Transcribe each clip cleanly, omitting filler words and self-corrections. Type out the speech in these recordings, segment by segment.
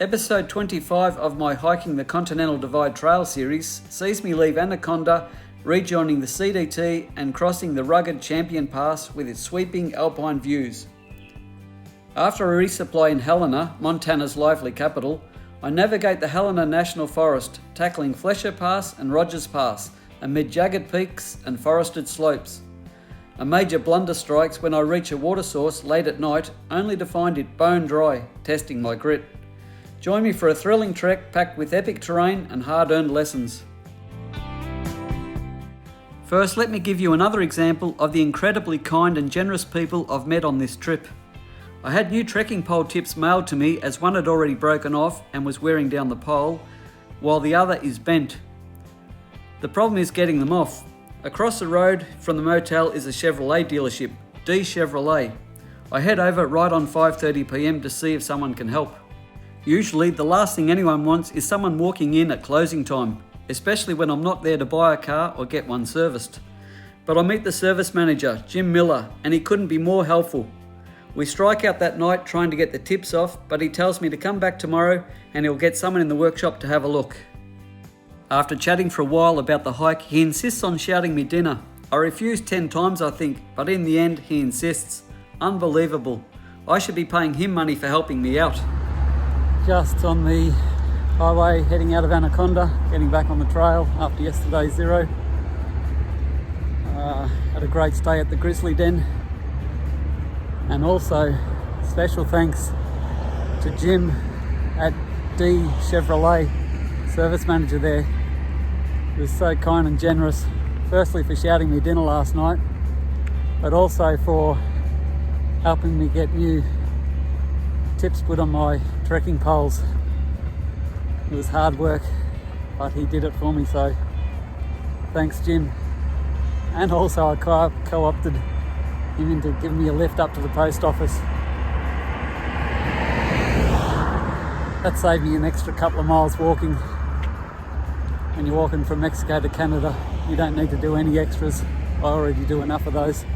Episode 25 of my Hiking the Continental Divide Trail series sees me leave Anaconda, rejoining the CDT and crossing the rugged Champion Pass with its sweeping alpine views. After a resupply in Helena, Montana's lively capital, I navigate the Helena National Forest, tackling Fletcher Pass and Rogers Pass amid jagged peaks and forested slopes. A major blunder strikes when I reach a water source late at night, only to find it bone dry, testing my grit. Join me for a thrilling trek packed with epic terrain and hard-earned lessons. First, let me give you another example of the incredibly kind and generous people I've met on this trip. I had new trekking pole tips mailed to me as one had already broken off and was wearing down the pole, while the other is bent. The problem is getting them off. Across the road from the motel is a Chevrolet dealership, D Chevrolet. I head over right on 5:30 p.m. to see if someone can help. Usually, the last thing anyone wants is someone walking in at closing time, especially when I'm not there to buy a car or get one serviced. But I meet the service manager, Jim Miller, and he couldn't be more helpful. We strike out that night trying to get the tips off, but he tells me to come back tomorrow and he'll get someone in the workshop to have a look. After chatting for a while about the hike, he insists on shouting me dinner. I refuse 10 times I think, but in the end he insists. Unbelievable. I should be paying him money for helping me out. Just on the highway heading out of Anaconda, getting back on the trail after yesterday's zero. Had a great stay at the Grizzly Den, and also special thanks to Jim at D Chevrolet, service manager there. He was so kind and generous, firstly for shouting me dinner last night, but also for helping me get new tips put on my trekking poles. It was hard work, but he did it for me, so thanks Jim. And also I co-opted him into giving me a lift up to the post office. That saved me an extra couple of miles walking. When you're walking from Mexico to Canada, you don't need to do any extras. I already do enough of those.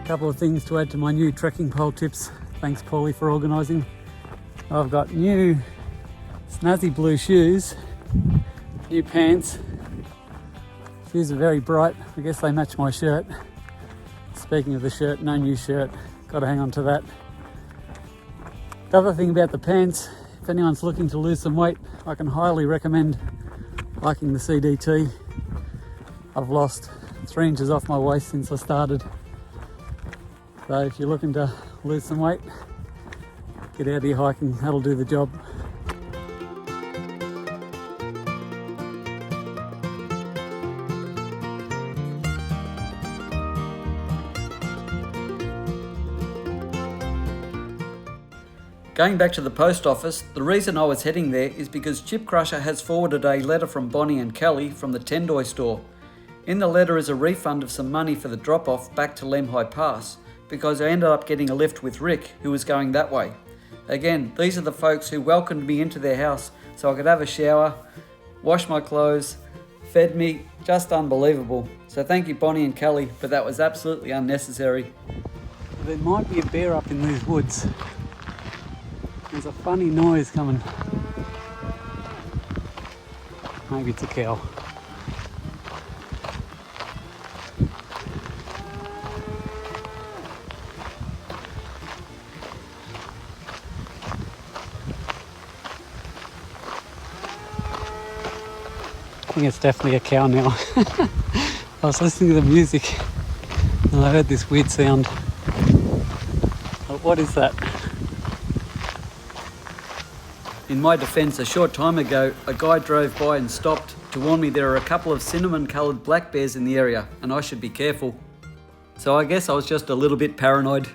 Couple of things to add to my new trekking pole tips. Thanks Paulie for organising. I've got new snazzy blue shoes, new pants. Shoes are very bright. I guess they match my shirt. Speaking of the shirt, no new shirt. Got to hang on to that. The other thing about the pants, if anyone's looking to lose some weight, I can highly recommend hiking the CDT. I've lost 3 inches off my waist since I started. So if you're looking to lose some weight, get out here hiking, that'll do the job. Going back to the post office, the reason I was heading there is because Chip Crusher has forwarded a letter from Bonnie and Kelly from the Tendoy store. In the letter is a refund of some money for the drop-off back to Lemhi Pass, because I ended up getting a lift with Rick, who was going that way. Again, these are the folks who welcomed me into their house so I could have a shower, wash my clothes, fed me, just unbelievable. So thank you Bonnie and Kelly, but that was absolutely unnecessary. There might be a bear up in these woods. There's a funny noise coming. Maybe it's a cow. I think it's definitely a cow now. I was listening to the music and I heard this weird sound. What is that? In my defence, a short time ago, a guy drove by and stopped to warn me there are a couple of cinnamon-coloured black bears in the area and I should be careful. So I guess I was just a little bit paranoid.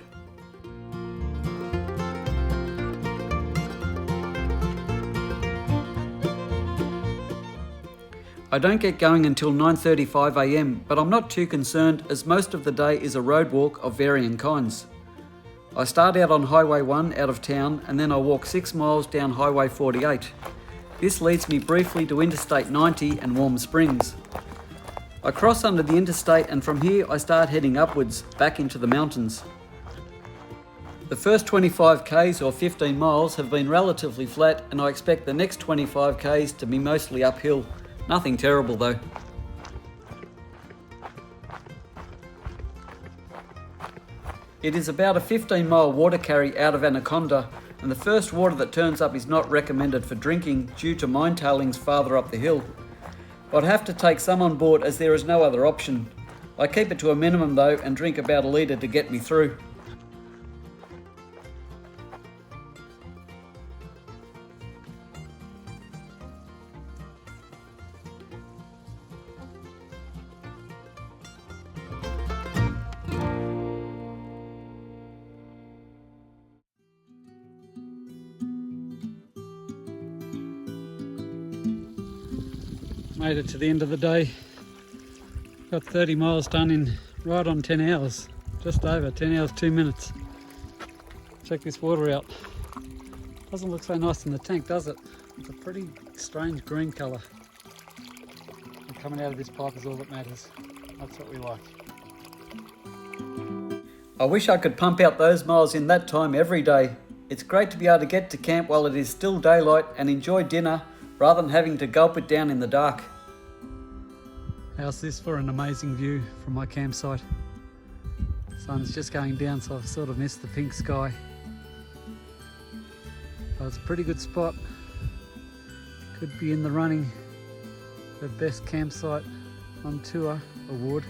I don't get going until 9:35 a.m, but I'm not too concerned as most of the day is a road walk of varying kinds. I start out on Highway 1 out of town and then I walk 6 miles down Highway 48. This leads me briefly to Interstate 90 and Warm Springs. I cross under the interstate and from here I start heading upwards, back into the mountains. The first 25 k's or 15 miles have been relatively flat and I expect the next 25 k's to be mostly uphill. Nothing terrible though. It is about a 15-mile water carry out of Anaconda, and the first water that turns up is not recommended for drinking due to mine tailings farther up the hill. I'd have to take some on board as there is no other option. I keep it to a minimum though and drink about a litre to get me through. Made it to the end of the day. Got 30 miles done in right on 10 hours. Just over 10 hours 2 minutes. Check this water out. Doesn't look so nice in the tank, does it? It's a pretty strange green colour. And coming out of this pipe is all that matters. That's what we like. I wish I could pump out those miles in that time every day. It's great to be able to get to camp while it is still daylight and enjoy dinner rather than having to gulp it down in the dark. How's this for an amazing view from my campsite? Sun's just going down, so I've sort of missed the pink sky. But it's a pretty good spot. Could be in the running for best campsite on tour award.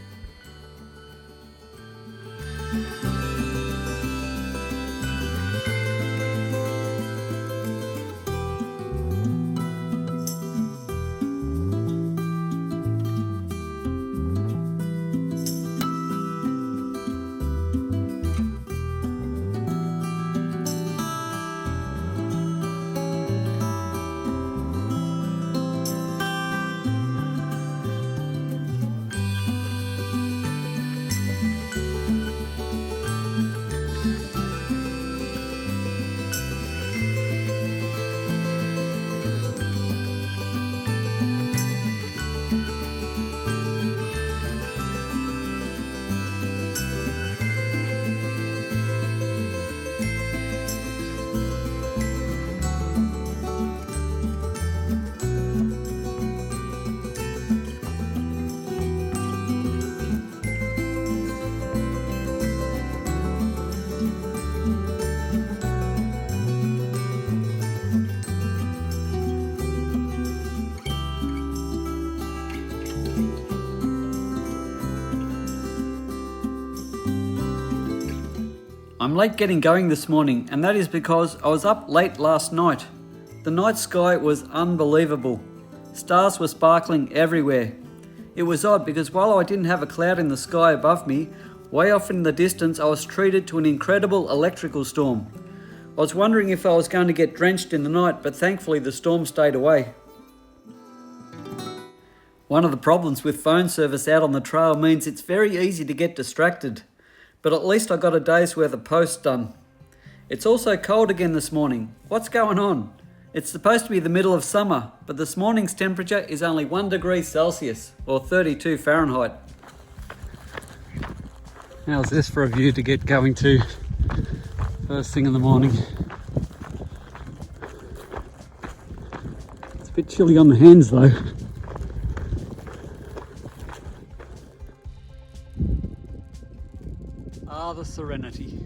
I'm late getting going this morning, and that is because I was up late last night. The night sky was unbelievable. Stars were sparkling everywhere. It was odd because while I didn't have a cloud in the sky above me, way off in the distance I was treated to an incredible electrical storm. I was wondering if I was going to get drenched in the night, but thankfully the storm stayed away. One of the problems with phone service out on the trail means it's very easy to get distracted. But at least I got a day's worth of posts done. It's also cold again this morning. What's going on? It's supposed to be the middle of summer, but this morning's temperature is only 1 degree Celsius, or 32 Fahrenheit. How's this for a view to get going to first thing in the morning? It's a bit chilly on the hands though. Ah, the serenity.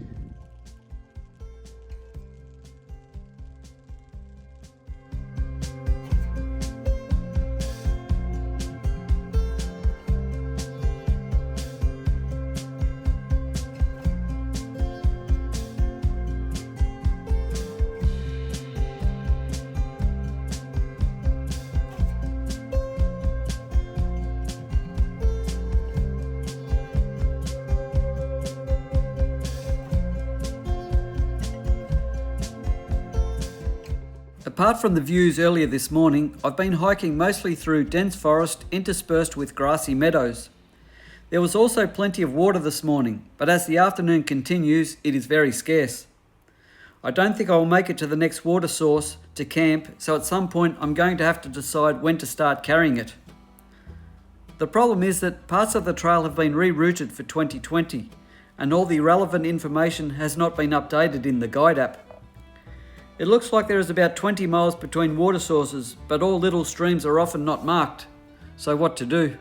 Apart from the views earlier this morning, I've been hiking mostly through dense forest interspersed with grassy meadows. There was also plenty of water this morning, but as the afternoon continues, it is very scarce. I don't think I will make it to the next water source to camp, so at some point I'm going to have to decide when to start carrying it. The problem is that parts of the trail have been rerouted for 2020 and all the relevant information has not been updated in the guide app. It looks like there is about 20 miles between water sources, but all little streams are often not marked. So what to do?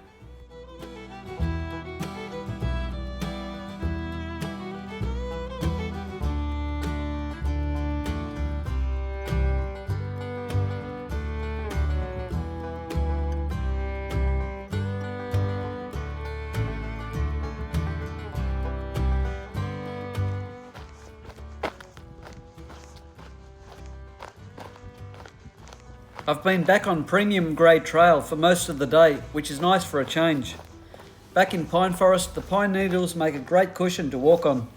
I've been back on premium grade trail for most of the day, which is nice for a change. Back in pine forest, the pine needles make a great cushion to walk on.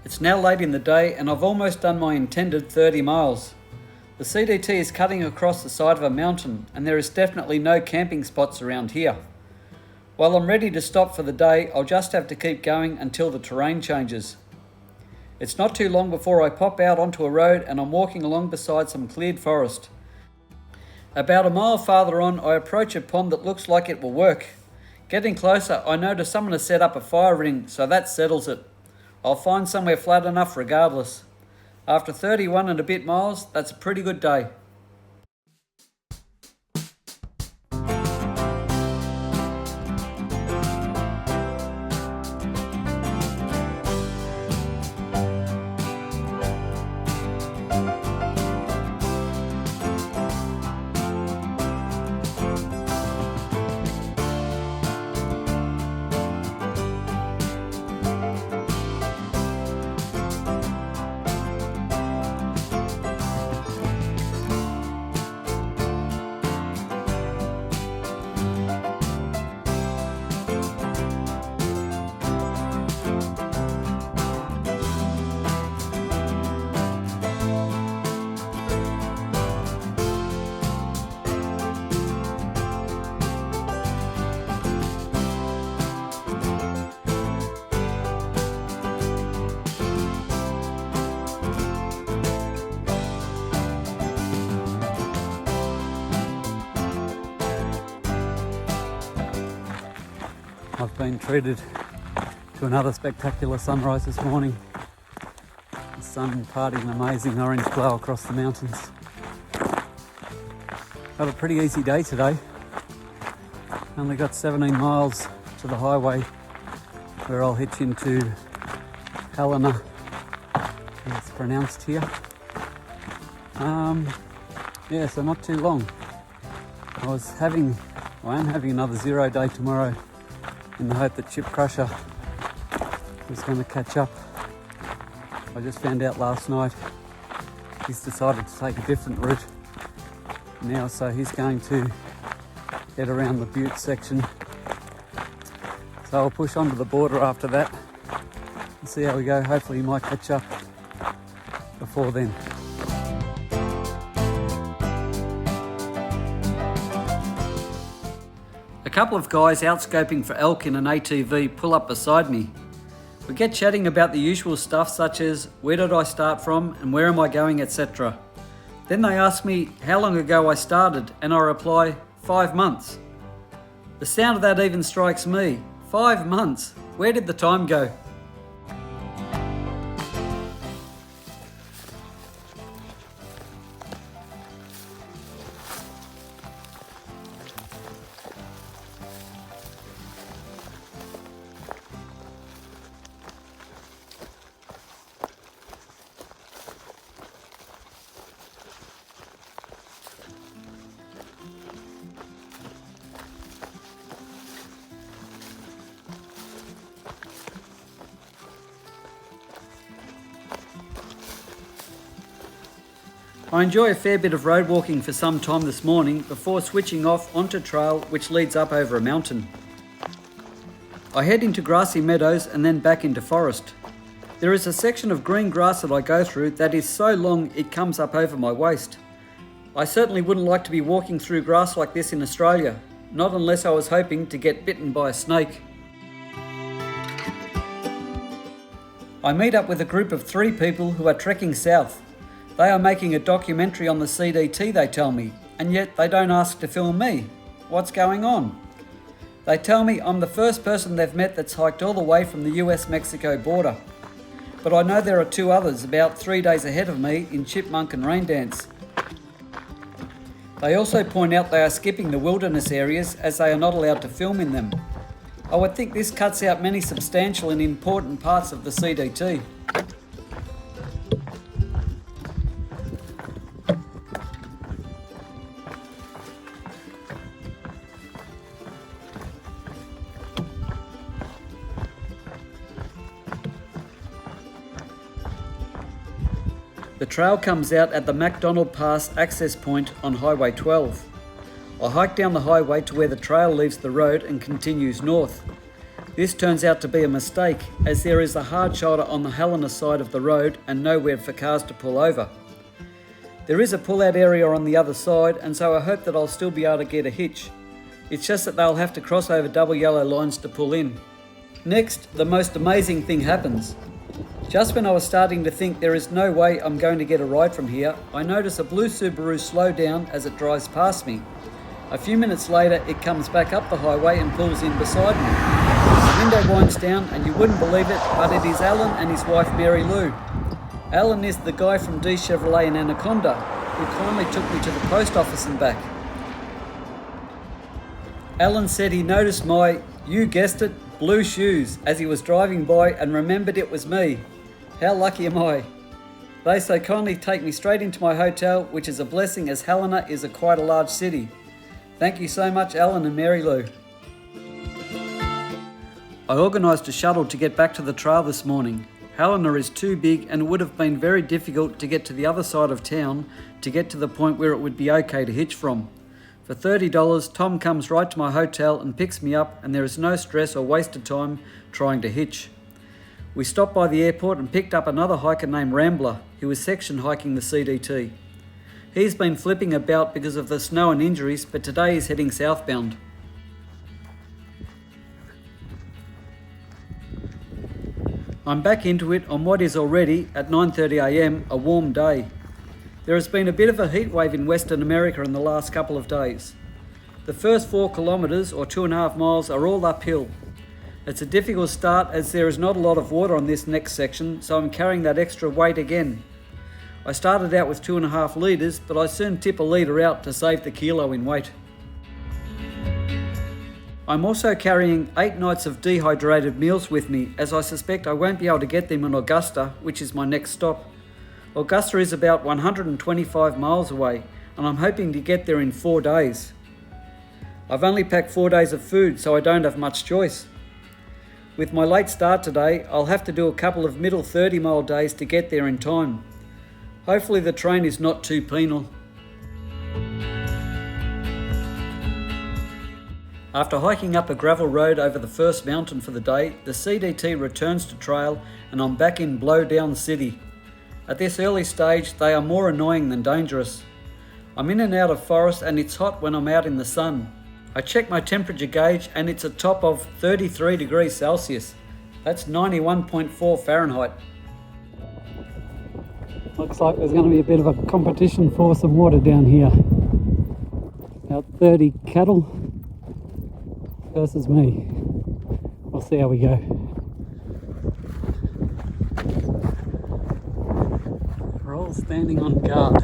It's now late in the day and I've almost done my intended 30 miles. The CDT is cutting across the side of a mountain and there is definitely no camping spots around here. While I'm ready to stop for the day, I'll just have to keep going until the terrain changes. It's not too long before I pop out onto a road and I'm walking along beside some cleared forest. About a mile farther on, I approach a pond that looks like it will work. Getting closer, I notice someone has set up a fire ring, so that settles it. I'll find somewhere flat enough regardless. After 31 and a bit miles, that's a pretty good day. I've been treated to another spectacular sunrise this morning. The sun parting an amazing orange glow across the mountains. Had a pretty easy day today. Only got 17 miles to the highway where I'll hitch into Helena, as it's pronounced here. Yeah, so not too long. I am having another 0 day tomorrow in the hope that Chip Crusher is going to catch up. I just found out last night he's decided to take a different route now, so he's going to head around the Butte section. So I'll push on to the border after that and see how we go. Hopefully he might catch up before then. A couple of guys out scoping for elk in an ATV pull up beside me. We get chatting about the usual stuff such as where did I start from and where am I going, etc. Then they ask me how long ago I started and I reply 5 months. The sound of that even strikes me. 5 months. Where did the time go? I enjoy a fair bit of road walking for some time this morning before switching off onto trail which leads up over a mountain. I head into grassy meadows and then back into forest. There is a section of green grass that I go through that is so long it comes up over my waist. I certainly wouldn't like to be walking through grass like this in Australia, not unless I was hoping to get bitten by a snake. I meet up with a group of 3 people who are trekking south. They are making a documentary on the CDT, they tell me, and yet they don't ask to film me. What's going on? They tell me I'm the first person they've met that's hiked all the way from the US-Mexico border. But I know there are 2 others about 3 days ahead of me in chipmunk and rain dance. They also point out they are skipping the wilderness areas as they are not allowed to film in them. I would think this cuts out many substantial and important parts of the CDT. The trail comes out at the MacDonald Pass access point on Highway 12. I hike down the highway to where the trail leaves the road and continues north. This turns out to be a mistake as there is a hard shoulder on the Helena side of the road and nowhere for cars to pull over. There is a pull-out area on the other side and so I hope that I'll still be able to get a hitch. It's just that they'll have to cross over double yellow lines to pull in. Next, the most amazing thing happens. Just when I was starting to think there is no way I'm going to get a ride from here, I notice a blue Subaru slow down as it drives past me. A few minutes later, it comes back up the highway and pulls in beside me. The window winds down and you wouldn't believe it, but it is Alan and his wife Mary Lou. Alan is the guy from D Chevrolet in Anaconda who kindly took me to the post office and back. Alan said he noticed my, you guessed it, blue shoes as he was driving by and remembered it was me. How lucky am I? They so kindly take me straight into my hotel, which is a blessing as Helena is quite a large city. Thank you so much, Alan and Mary Lou. I organised a shuttle to get back to the trail this morning. Helena is too big and it would have been very difficult to get to the other side of town to get to the point where it would be okay to hitch from. For $30, Tom comes right to my hotel and picks me up and there is no stress or wasted time trying to hitch. We stopped by the airport and picked up another hiker named Rambler, who is section hiking the CDT. He's been flipping about because of the snow and injuries, but today he's heading southbound. I'm back into it on what is already, at 9:30 AM, a warm day. There has been a bit of a heat wave in Western America in the last couple of days. The first 4 kilometres or 2.5 miles are all uphill. It's a difficult start as there is not a lot of water on this next section, so I'm carrying that extra weight again. I started out with 2.5 litres, but I soon tip a litre out to save the kilo in weight. I'm also carrying 8 nights of dehydrated meals with me as I suspect I won't be able to get them in Augusta, which is my next stop. Augusta is about 125 miles away and I'm hoping to get there in 4 days. I've only packed 4 days of food so I don't have much choice. With my late start today, I'll have to do a couple of middle 30-mile days to get there in time. Hopefully the train is not too penal. After hiking up a gravel road over the first mountain for the day, the CDT returns to trail and I'm back in Blowdown City. At this early stage, they are more annoying than dangerous. I'm in and out of forest and it's hot when I'm out in the sun. I checked my temperature gauge and it's a top of 33 degrees Celsius. That's 91.4 Fahrenheit. Looks like there's going to be a bit of a competition for some water down here. About 30 cattle versus me. We'll see how we go. We're all standing on guard.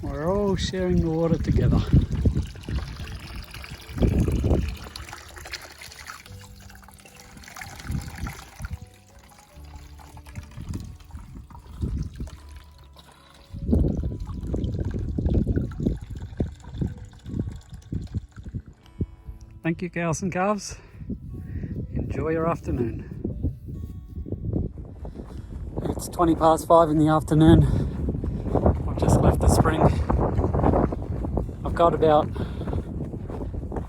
We're all sharing the water together. Thank you, cows and calves. Enjoy your afternoon. It's 20 past 5 in the afternoon. I've just left the spring. I've got about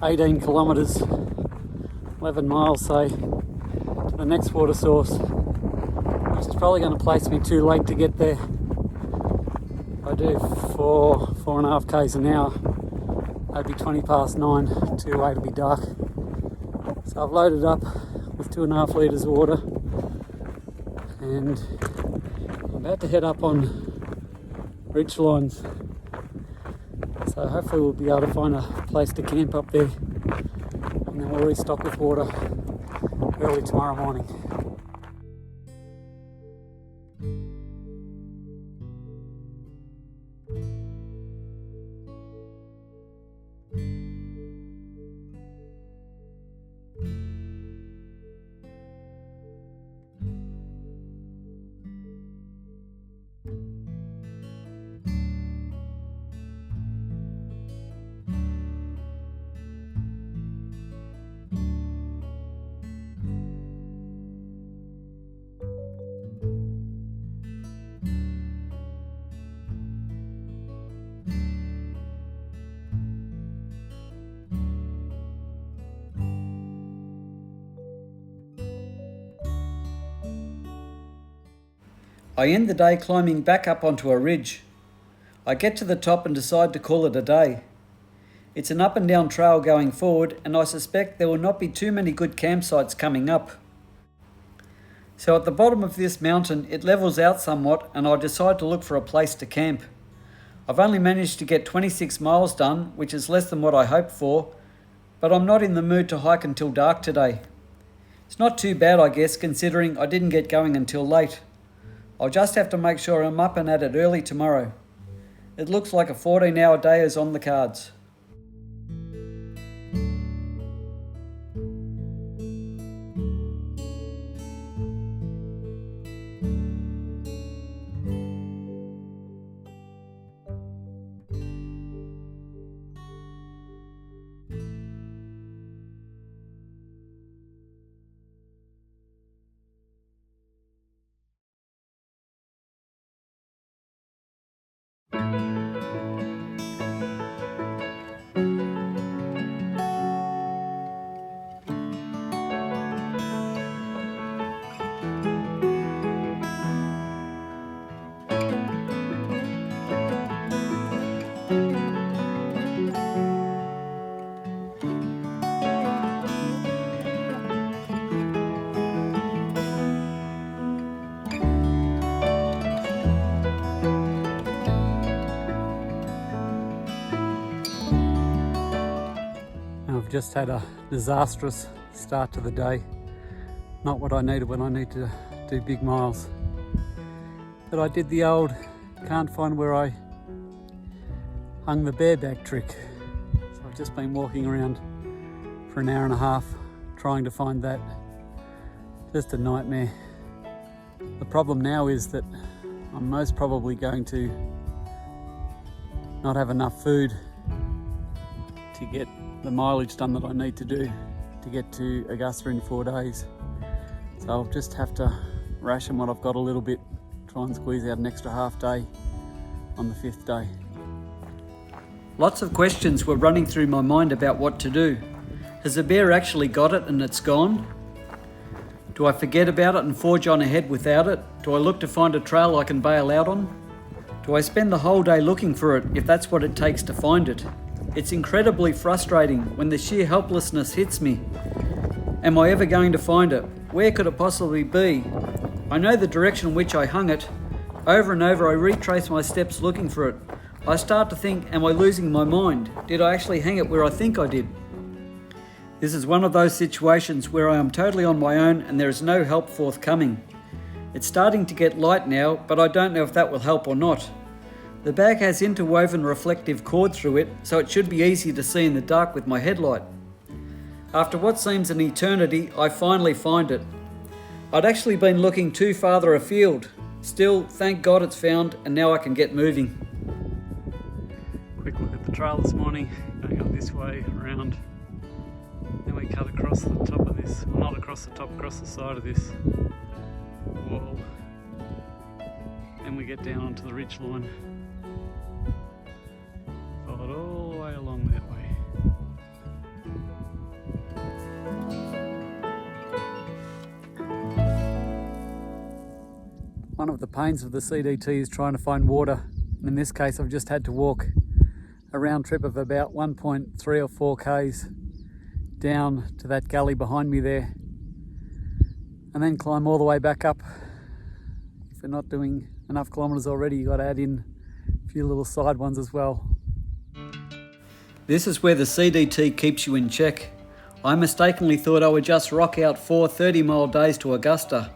18 kilometres, 11 miles say, to the next water source, which is probably going to place me too late to get there. If I do 4.5 k's an hour, it'd be 20 past 9, too late, it'll be dark. So I've loaded up with 2.5 litres of water and I'm about to head up on ridge lines. So hopefully we'll be able to find a place to camp up there and then we'll restock with water early tomorrow morning. I end the day climbing back up onto a ridge. I get to the top and decide to call it a day. It's an up and down trail going forward and I suspect there will not be too many good campsites coming up. So at the bottom of this mountain it levels out somewhat and I decide to look for a place to camp. I've only managed to get 26 miles done, which is less than what I hoped for, but I'm not in the mood to hike until dark today. It's not too bad I guess, considering I didn't get going until late. I'll just have to make sure I'm up and at it early tomorrow. It looks like a 14-hour day is on the cards. I've just had a disastrous start to the day. Not what I needed when I need to do big miles. But I did the old can't find where I hung the bareback trick. So I've just been walking around for an hour and a half trying to find that. Just a nightmare. The problem now is that I'm most probably going to not have enough food to get the mileage done that I need to do to get to Augusta in 4 days. So I'll just have to ration what I've got a little bit, try and squeeze out an extra half day on the 5th day. Lots of questions were running through my mind about what to do. Has the bear actually got it and it's gone? Do I forget about it and forge on ahead without it? Do I look to find a trail I can bail out on? Do I spend the whole day looking for it if that's what it takes to find it? It's incredibly frustrating when the sheer helplessness hits me. Am I ever going to find it? Where could it possibly be? I know the direction in which I hung it. Over and over I retrace my steps looking for it. I start to think, am I losing my mind? Did I actually hang it where I think I did? This is one of those situations where I am totally on my own and there is no help forthcoming. It's starting to get light now, but I don't know if that will help or not. The bag has interwoven reflective cord through it, so it should be easy to see in the dark with my headlight. After what seems an eternity, I finally find it. I'd actually been looking too farther afield. Still, thank God it's found and now I can get moving. Quick look at the trail this morning, going up this way around Then we cut across the top of this, well, not across the top, across the side of this wall. Then we get down onto the ridge line. Followed all the way along that way. One of the pains of the CDT is trying to find water. In this case, I've just had to walk a round trip of about 1.3 or 4 k's down to that gully behind me there, and then climb all the way back up. If you're not doing enough kilometres already, you've got to add in a few little side ones as well. This is where the CDT keeps you in check. I mistakenly thought I would just rock out 4 30-mile days to Augusta,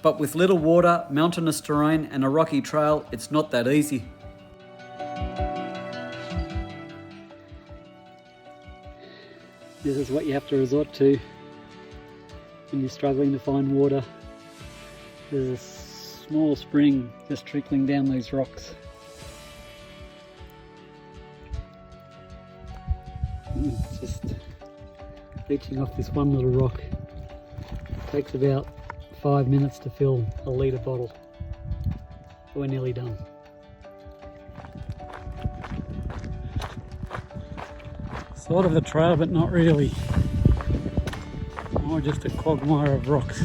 but with little water, mountainous terrain and a rocky trail, it's not that easy. This is what you have to resort to when you're struggling to find water. There's a small spring just trickling down these rocks. It's just leaching off this one little rock. It takes about 5 minutes to fill a litre bottle. We're nearly done. Sort of a trail, but not really. More just a quagmire of rocks.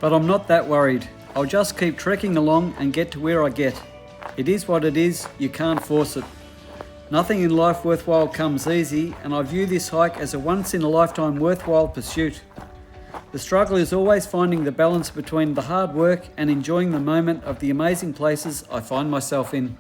But I'm not that worried. I'll just keep trekking along and get to where I get. It is what it is, you can't force it. Nothing in life worthwhile comes easy, and I view this hike as a once-in-a-lifetime worthwhile pursuit. The struggle is always finding the balance between the hard work and enjoying the moment of the amazing places I find myself in.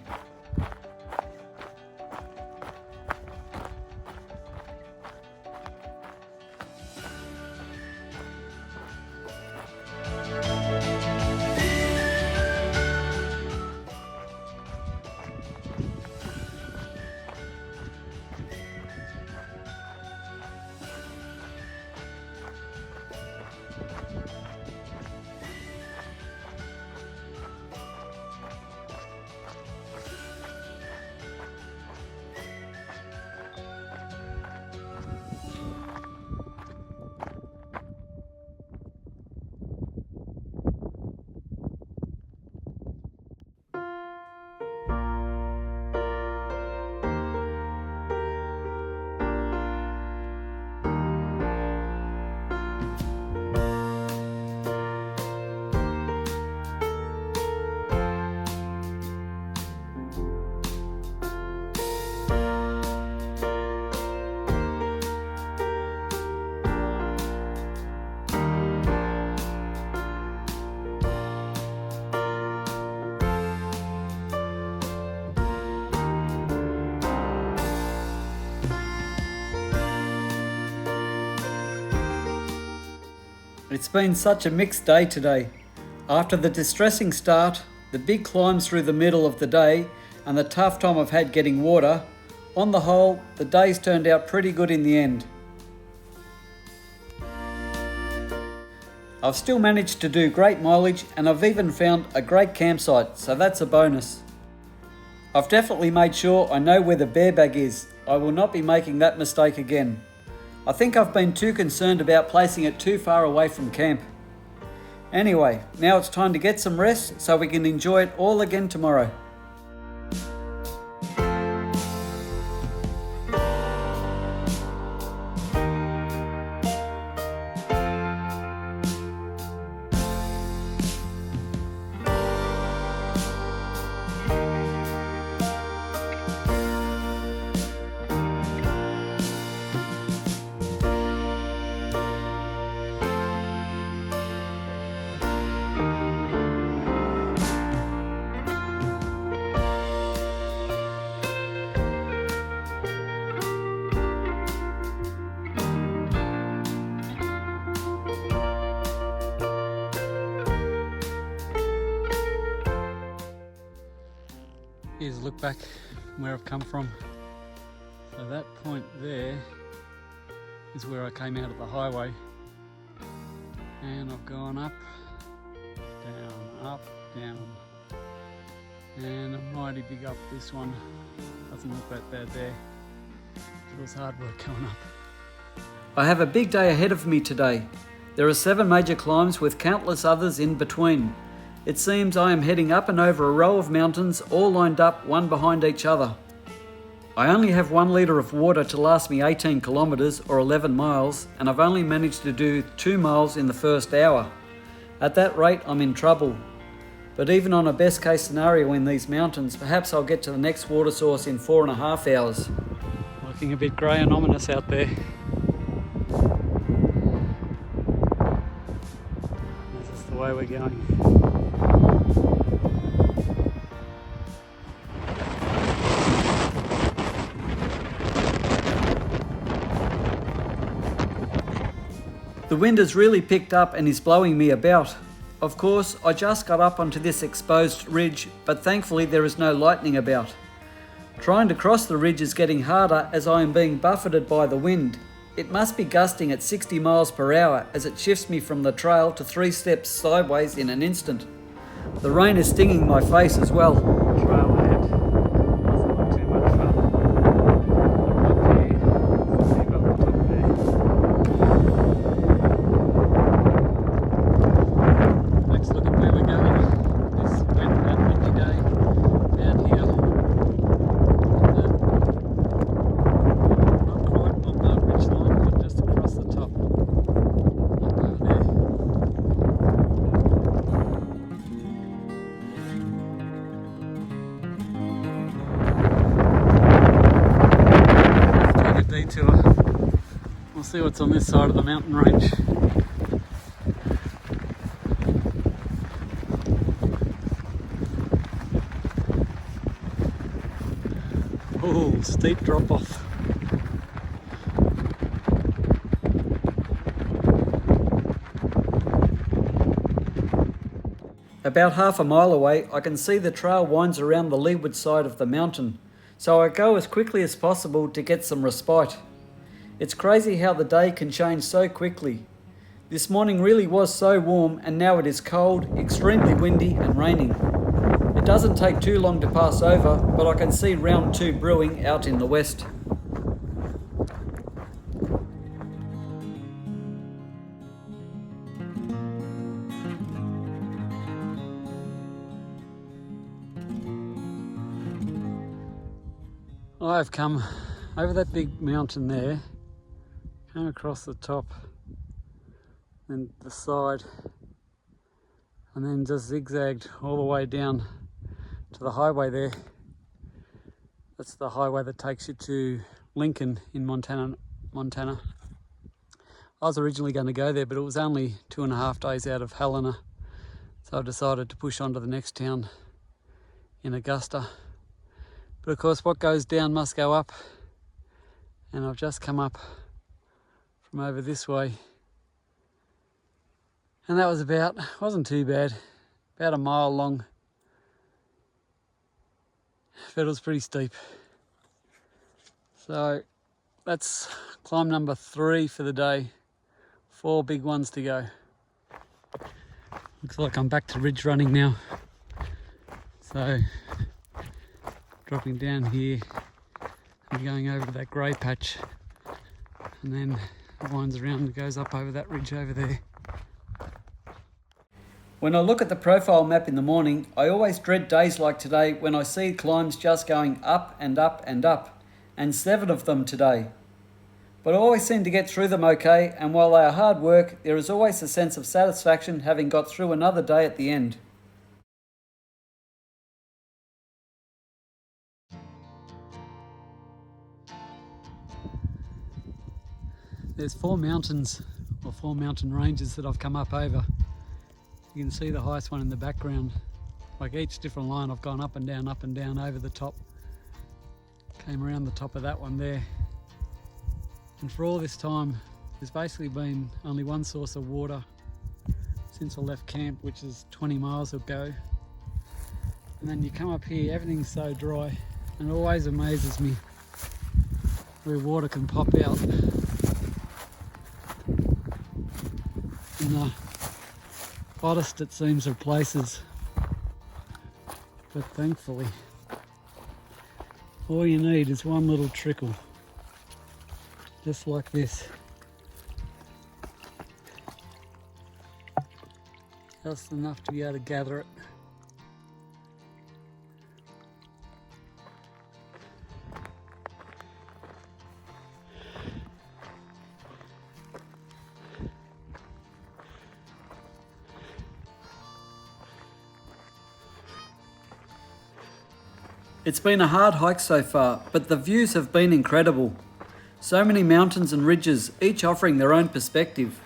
It's been such a mixed day today. After the distressing start, the big climbs through the middle of the day, and the tough time I've had getting water, on the whole, the day's turned out pretty good in the end. I've still managed to do great mileage, and I've even found a great campsite, so that's a bonus. I've definitely made sure I know where the bear bag is. I will not be making that mistake again. I think I've been too concerned about placing it too far away from camp. Anyway, now it's time to get some rest so we can enjoy it all again tomorrow. Here's a look back from where I've come from. So that point there is where I came out of the highway. And I've gone up, down, and a mighty big up this one. Doesn't look that bad there. It was hard work going up. I have a big day ahead of me today. There are 7 major climbs with countless others in between. It seems I am heading up and over a row of mountains all lined up one behind each other. I only have 1 litre of water to last me 18 kilometres or 11 miles, and I've only managed to do 2 miles in the first hour. At that rate, I'm in trouble. But even on a best case scenario in these mountains, perhaps I'll get to the next water source in 4.5 hours. Looking a bit grey and ominous out there. This is the way we're going. The wind has really picked up and is blowing me about. Of course, I just got up onto this exposed ridge, but thankfully there is no lightning about. Trying to cross the ridge is getting harder as I am being buffeted by the wind. It must be gusting at 60 miles per hour as it shifts me from the trail to 3 steps sideways in an instant. The rain is stinging my face as well. Trailhead doesn't look too much fun. Up here, keep up the top there. Let's look at where we're going. This wet and windy day down here. Not quite on the ridge line, but just across the top. Up over there. Detour. We'll see what's on this side of the mountain range. Oh, steep drop off. About half a mile away, I can see the trail winds around the leeward side of the mountain, so I go as quickly as possible to get some respite. It's crazy how the day can change so quickly. This morning really was so warm, and now it is cold, extremely windy and raining. It doesn't take too long to pass over, but I can see round 2 brewing out in the west. I've come over that big mountain there, came across the top and the side, and then just zigzagged all the way down to the highway there. That's the highway that takes you to Lincoln in Montana. I was originally going to go there, but it was only 2.5 days out of Helena, so I decided to push on to the next town in Augusta. But of course, what goes down must go up, and I've just come up from over this way, and that was wasn't too bad, about a mile long, but it was pretty steep. So that's climb number 3 for the day, 4 big ones to go. Looks like I'm back to ridge running now, so dropping down here and going over to that grey patch, and then it winds around and goes up over that ridge over there. When I look at the profile map in the morning, I always dread days like today when I see climbs just going up and up and up, and 7 of them today. But I always seem to get through them okay, and while they are hard work, there is always a sense of satisfaction having got through another day at the end. There's 4 mountains, or 4 mountain ranges that I've come up over. You can see the highest one in the background. Like each different line, I've gone up and down over the top. Came around the top of that one there. And for all this time, there's basically been only one source of water since I left camp, which is 20 miles ago. And then you come up here, everything's so dry, and it always amazes me where water can pop out. And hottest it seems of places. But thankfully, all you need is one little trickle, just like this. Just enough to be able to gather it. It's been a hard hike so far, but the views have been incredible. So many mountains and ridges, each offering their own perspective.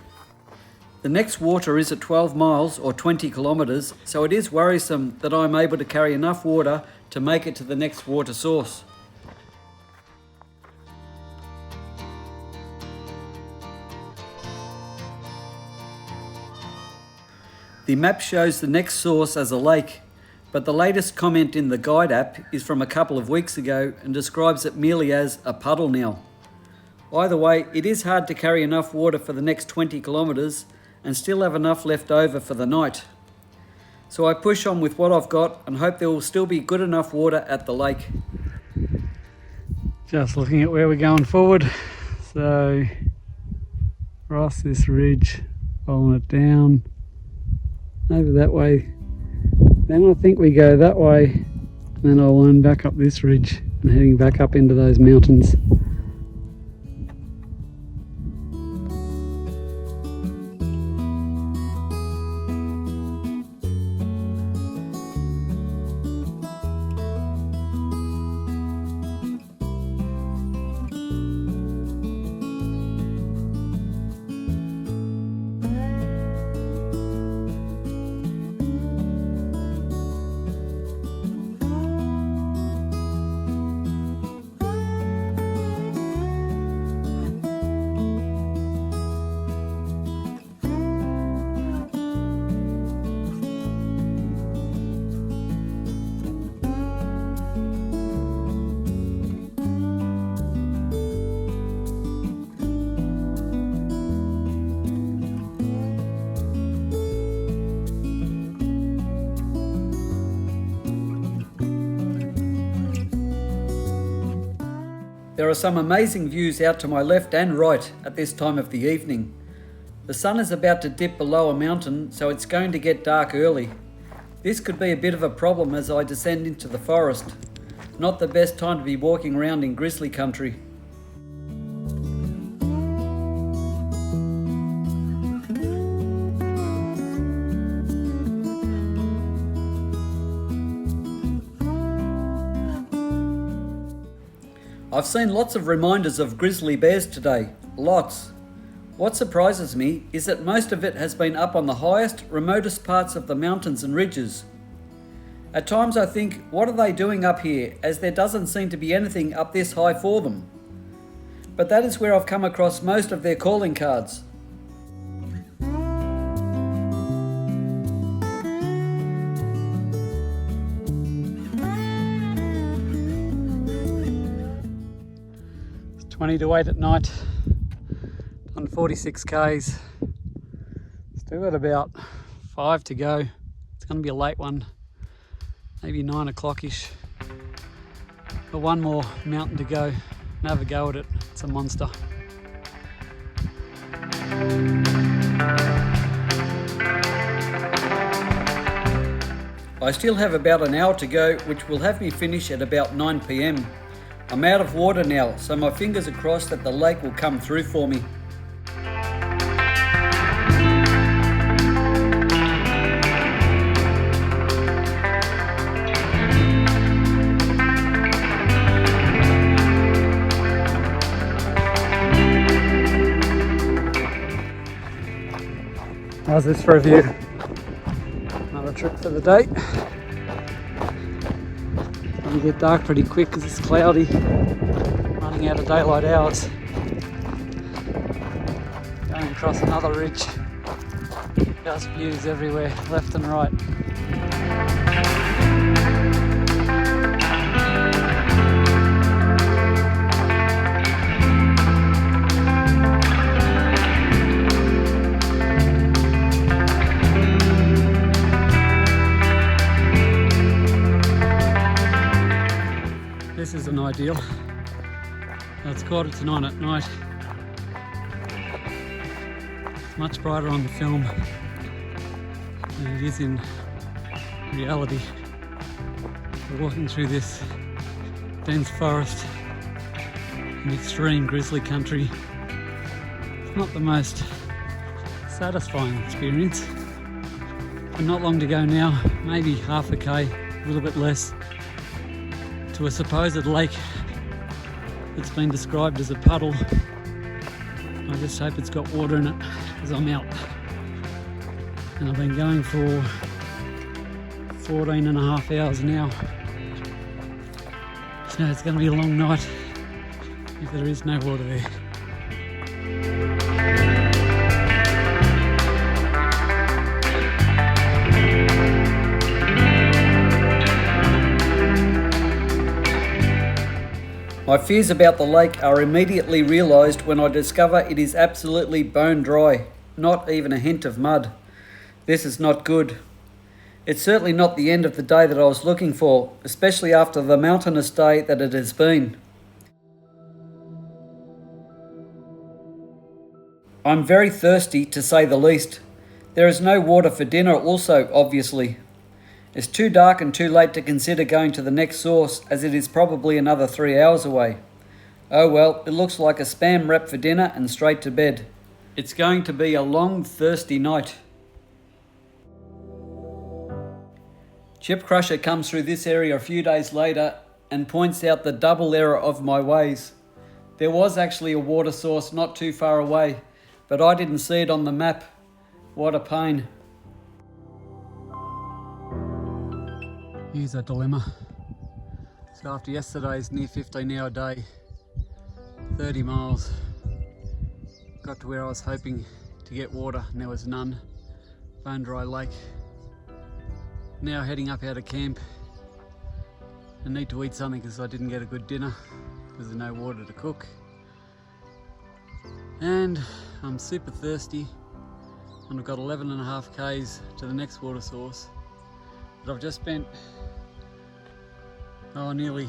The next water is at 12 miles or 20 kilometres, so it is worrisome that I'm able to carry enough water to make it to the next water source. The map shows the next source as a lake, but the latest comment in the guide app is from a couple of weeks ago and describes it merely as a puddle now. Either way, it is hard to carry enough water for the next 20 kilometres and still have enough left over for the night. So I push on with what I've got and hope there will still be good enough water at the lake. Just looking at where we're going forward. So, across this ridge, following it down, over that way. Then I think we go that way, and then I'll line back up this ridge and heading back up into those mountains. There are some amazing views out to my left and right at this time of the evening. The sun is about to dip below a mountain, so it's going to get dark early. This could be a bit of a problem as I descend into the forest. Not the best time to be walking around in grizzly country. I've seen lots of reminders of grizzly bears today, lots. What surprises me is that most of it has been up on the highest, remotest parts of the mountains and ridges. At times I think, what are they doing up here, as there doesn't seem to be anything up this high for them. But that is where I've come across most of their calling cards. It's 20 to 8 at night, done 46 Ks, still got about 5 to go. It's going to be a late one, maybe 9 o'clock-ish. Got one more mountain to go and have a go at it. It's a monster. I still have about an hour to go, which will have me finish at about 9 PM. I'm out of water now, so my fingers are crossed that the lake will come through for me. How's this for a view? Another trip for the day. It's going to get dark pretty quick because it's cloudy, running out of daylight hours. Going across another ridge, just views everywhere, left and right. ideal. It's 9:15 at night. It's much brighter on the film than it is in reality. We're walking through this dense forest in extreme grizzly country. It's not the most satisfying experience. But not long to go now, maybe half a K, a little bit less, to a supposed lake that's been described as a puddle. I just hope it's got water in it because I'm out. And I've been going for 14 and a half hours now. So it's going to be a long night if there is no water there. My fears about the lake are immediately realised when I discover it is absolutely bone dry, not even a hint of mud. This is not good. It's certainly not the end of the day that I was looking for, especially after the mountainous day that it has been. I'm very thirsty, to say the least. There is no water for dinner also, obviously. It's too dark and too late to consider going to the next source, as it is probably another 3 hours away. Oh well, it looks like a spam wrap for dinner and straight to bed. It's going to be a long, thirsty night. Chip Crusher comes through this area a few days later and points out the double error of my ways. There was actually a water source not too far away, but I didn't see it on the map. What a pain. Here's a dilemma. So after yesterday's near 15-hour day, 30 miles, got to where I was hoping to get water and there was none. Bone dry lake. Now heading up out of camp. I need to eat something because I didn't get a good dinner because there's no water to cook. And I'm super thirsty and I've got 11.5 Ks to the next water source. But I've just spent nearly,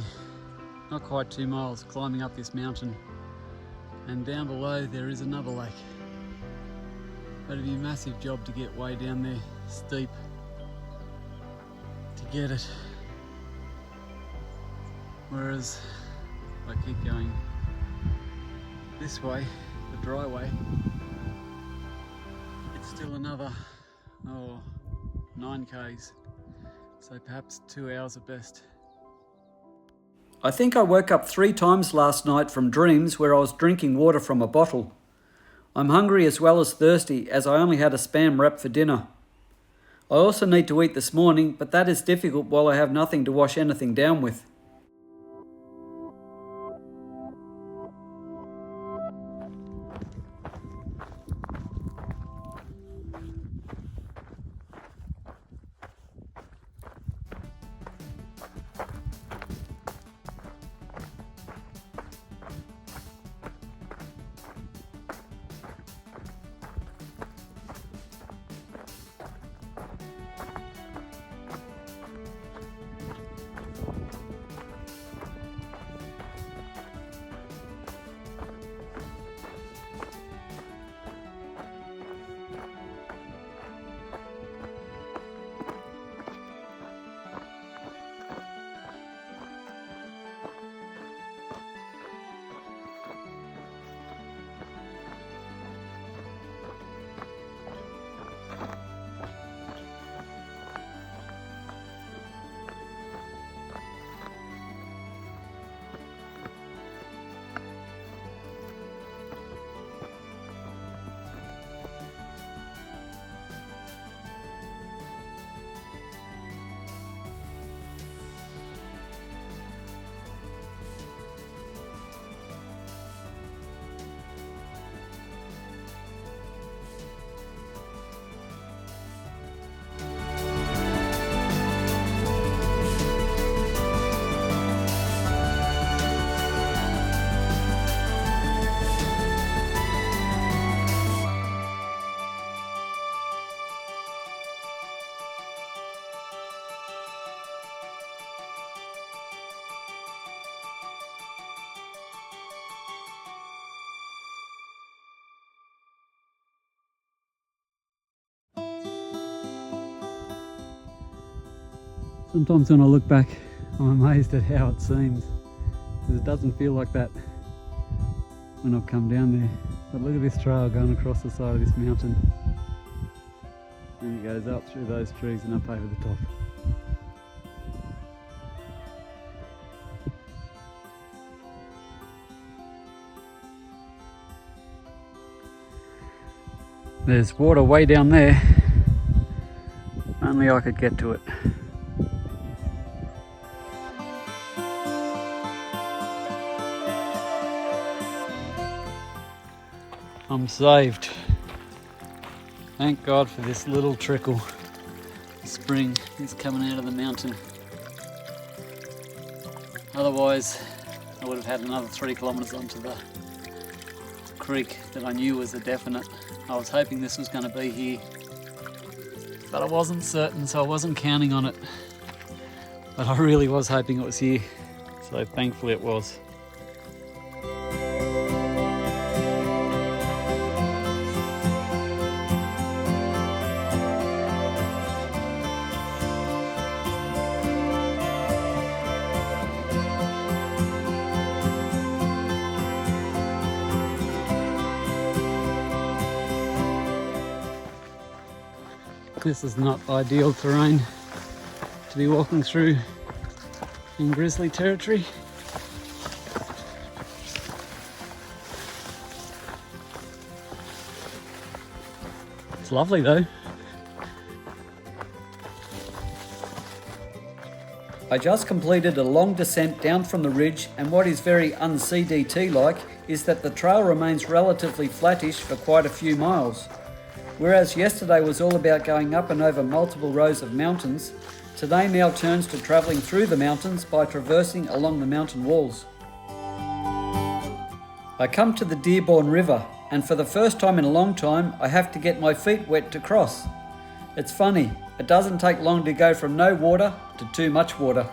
not quite 2 miles climbing up this mountain, and down below there is another lake. But it'd be a massive job to get way down there, steep, to get it. Whereas if I keep going this way, the dry way, it's still another 9 Ks. So perhaps 2 hours at best. I think I woke up 3 times last night from dreams where I was drinking water from a bottle. I'm hungry as well as thirsty, as I only had a spam wrap for dinner. I also need to eat this morning, but that is difficult while I have nothing to wash anything down with. Sometimes when I look back, I'm amazed at how it seems, because it doesn't feel like that when I've come down there. But look at this trail going across the side of this mountain, and it goes up through those trees and up over the top. There's water way down there, if only I could get to it. I'm saved. Thank God for this little trickle. The spring is coming out of the mountain. Otherwise, I would have had another 3 kilometres onto the creek that I knew was a definite. I was hoping this was going to be here, but I wasn't certain, so I wasn't counting on it. But I really was hoping it was here, so thankfully it was. This is not ideal terrain to be walking through in grizzly territory. It's lovely though. I just completed a long descent down from the ridge, and what is very un-CDT like is that the trail remains relatively flattish for quite a few miles. Whereas yesterday was all about going up and over multiple rows of mountains, today now turns to travelling through the mountains by traversing along the mountain walls. I come to the Dearborn River, and for the first time in a long time I have to get my feet wet to cross. It's funny, it doesn't take long to go from no water to too much water.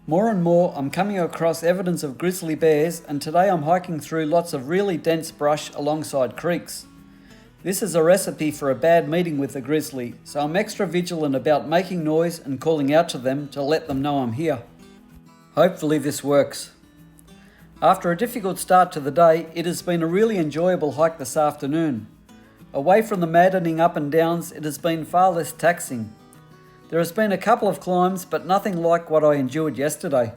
More and more I'm coming across evidence of grizzly bears, and today I'm hiking through lots of really dense brush alongside creeks. This is a recipe for a bad meeting with a grizzly, so I'm extra vigilant about making noise and calling out to them to let them know I'm here. Hopefully this works. After a difficult start to the day, it has been a really enjoyable hike this afternoon. Away from the maddening up and downs, it has been far less taxing. There has been a couple of climbs, but nothing like what I endured yesterday.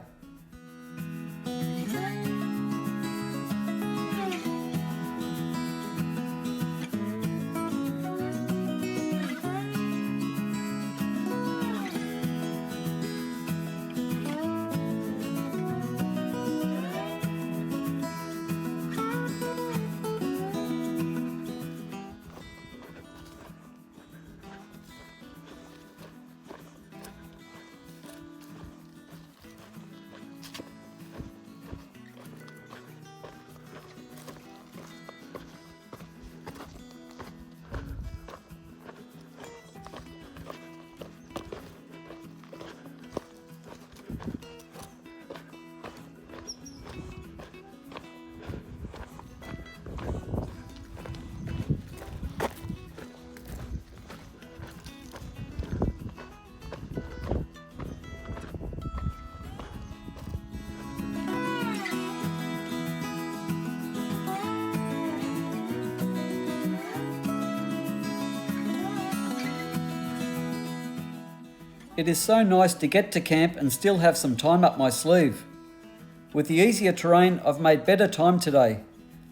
It is so nice to get to camp and still have some time up my sleeve. With the easier terrain, I've made better time today.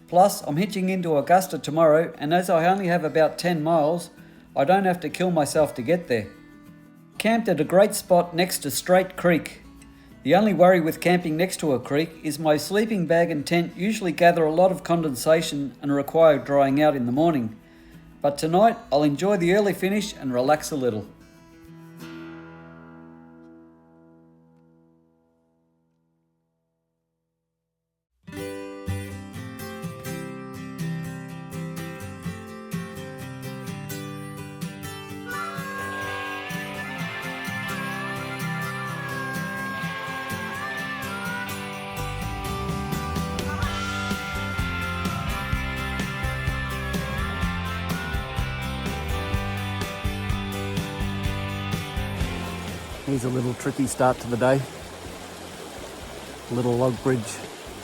Plus, I'm hitching into Augusta tomorrow, and as I only have about 10 miles, I don't have to kill myself to get there. Camped at a great spot next to Straight Creek. The only worry with camping next to a creek is my sleeping bag and tent usually gather a lot of condensation and require drying out in the morning. But tonight, I'll enjoy the early finish and relax a little. Here's a little tricky start to the day. A little log bridge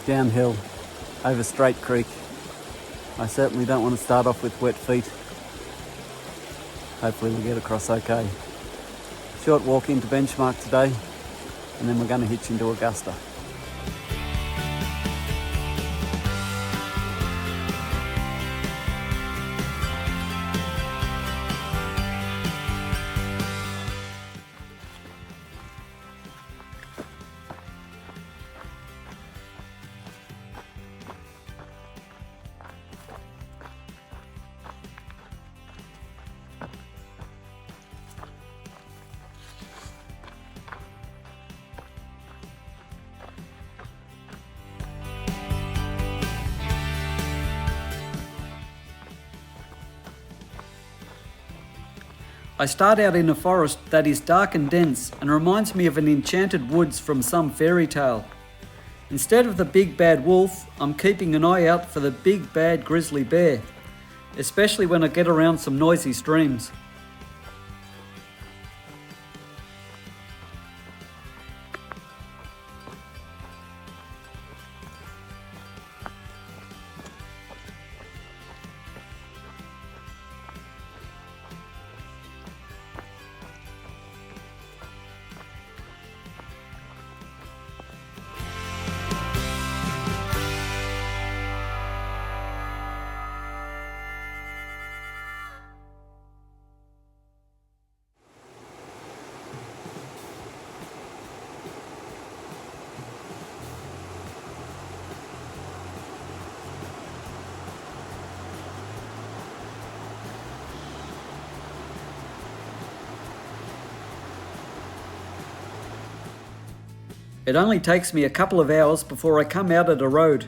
downhill over Straight Creek. I certainly don't want to start off with wet feet. Hopefully we'll get across okay. Short walk into Benchmark today, and then we're going to hitch into Augusta. I start out in a forest that is dark and dense and reminds me of an enchanted woods from some fairy tale. Instead of the big bad wolf, I'm keeping an eye out for the big bad grizzly bear, especially when I get around some noisy streams. It only takes me a couple of hours before I come out at a road.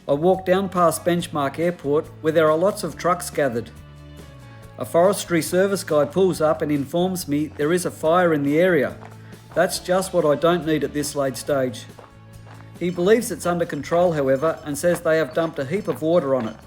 I walk down past Benchmark Airport where there are lots of trucks gathered. A forestry service guy pulls up and informs me there is a fire in the area. That's just what I don't need at this late stage. He believes it's under control, however, and says they have dumped a heap of water on it.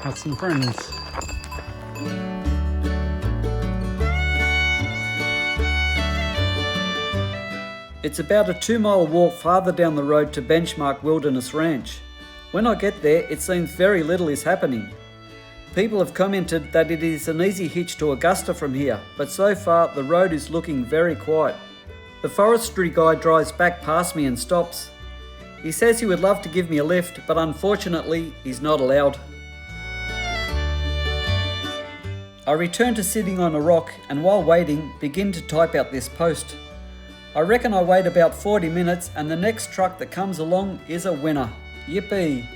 Got some friends. It's about a 2-mile walk farther down the road to Benchmark Wilderness Ranch. When I get there, it seems very little is happening. People have commented that it is an easy hitch to Augusta from here, but so far the road is looking very quiet. The forestry guy drives back past me and stops. He says he would love to give me a lift, but unfortunately he's not allowed. I return to sitting on a rock and while waiting, begin to type out this post. I reckon I wait about 40 minutes and the next truck that comes along is a winner. Yippee!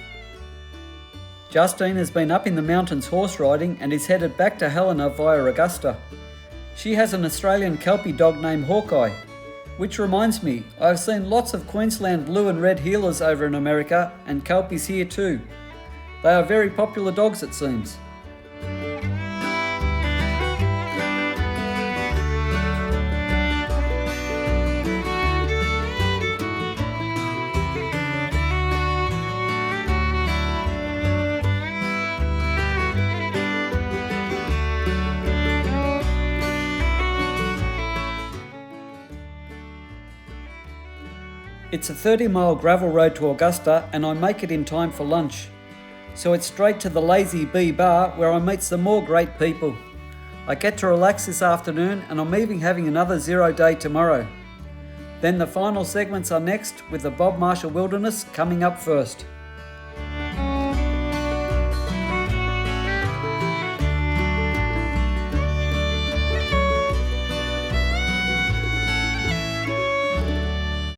Justine has been up in the mountains horse riding and is headed back to Helena via Augusta. She has an Australian Kelpie dog named Hawkeye. Which reminds me, I've seen lots of Queensland blue and red heelers over in America and Kelpies here too. They are very popular dogs it seems. It's a 30-mile gravel road to Augusta and I make it in time for lunch. So it's straight to the Lazy Bee Bar where I meet some more great people. I get to relax this afternoon and I'm even having another 0 day tomorrow. Then the final segments are next with the Bob Marshall Wilderness coming up first.